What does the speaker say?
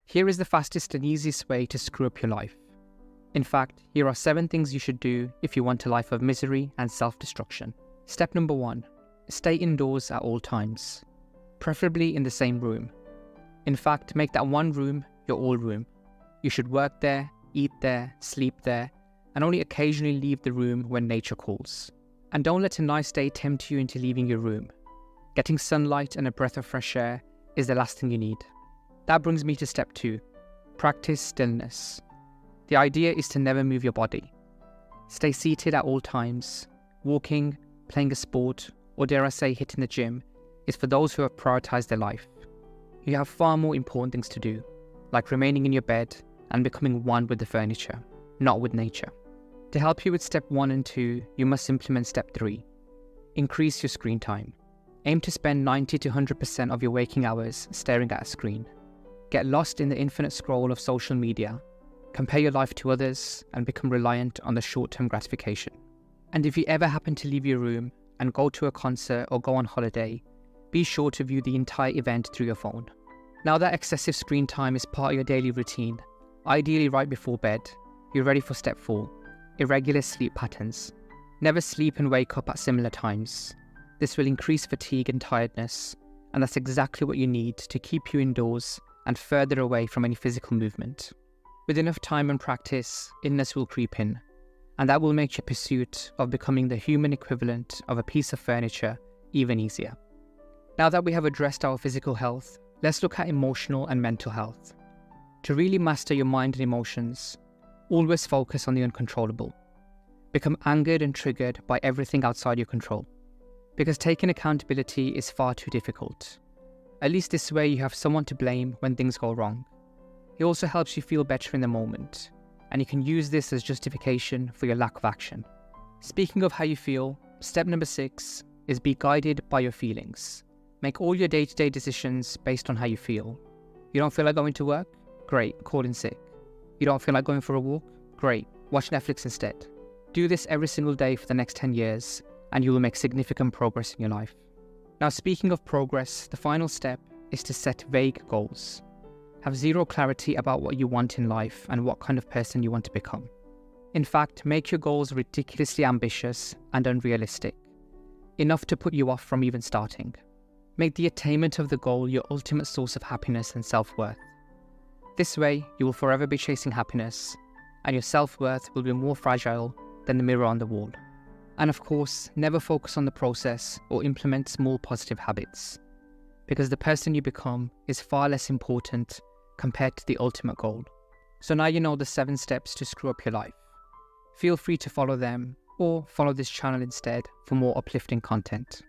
Here is the fastest and easiest way to screw up your life. In fact, here are 7 things you should do if you want a life of misery and self-destruction. Step number 1. Stay indoors at all times, preferably in the same room. In fact, make that one room your all room. You should work there, eat there, sleep there, and only occasionally leave the room when nature calls. And don't let a nice day tempt you into leaving your room. Getting sunlight and a breath of fresh air is the last thing you need. That brings me to step 2. Practice stillness. The idea is to never move your body. Stay seated at all times. Walking, playing a sport, or dare I say hitting the gym, is for those who have prioritized their life. You have far more important things to do, like remaining in your bed and becoming one with the furniture, not with nature. To help you with step 1 and 2, you must implement step 3. Increase your screen time. Aim to spend 90 to 100% of your waking hours staring at a screen. Get lost in the infinite scroll of social media. Compare your life to others and become reliant on the short-term gratification. And if you ever happen to leave your room and go to a concert or go on holiday, be sure to view the entire event through your phone. Now that excessive screen time is part of your daily routine, ideally right before bed, you're ready for step 4, irregular sleep patterns. Never sleep and wake up at similar times. This will increase fatigue and tiredness, and that's exactly what you need to keep you indoors and further away from any physical movement. With enough time and practice, illness will creep in, and that will make your pursuit of becoming the human equivalent of a piece of furniture even easier. Now that we have addressed our physical health, let's look at emotional and mental health. To really master your mind and emotions, always focus on the uncontrollable. Become angered and triggered by everything outside your control, because taking accountability is far too difficult. At least this way you have someone to blame when things go wrong. It also helps you feel better in the moment, and you can use this as justification for your lack of action. Speaking of how you feel, step number 6 is be guided by your feelings. Make all your day-to-day decisions based on how you feel. You don't feel like going to work? Great, call in sick. You don't feel like going for a walk? Great, watch Netflix instead. Do this every single day for the next 10 years, and you will make significant progress in your life. Now, speaking of progress, the final step is to set vague goals. Have zero clarity about what you want in life and what kind of person you want to become. In fact, make your goals ridiculously ambitious and unrealistic, enough to put you off from even starting. Make the attainment of the goal your ultimate source of happiness and self-worth. This way, you will forever be chasing happiness, and your self-worth will be more fragile than the mirror on the wall. And of course, never focus on the process or implement small positive habits, because the person you become is far less important compared to the ultimate goal. So now you know the 7 steps to screw up your life. Feel free to follow them, or follow this channel instead for more uplifting content.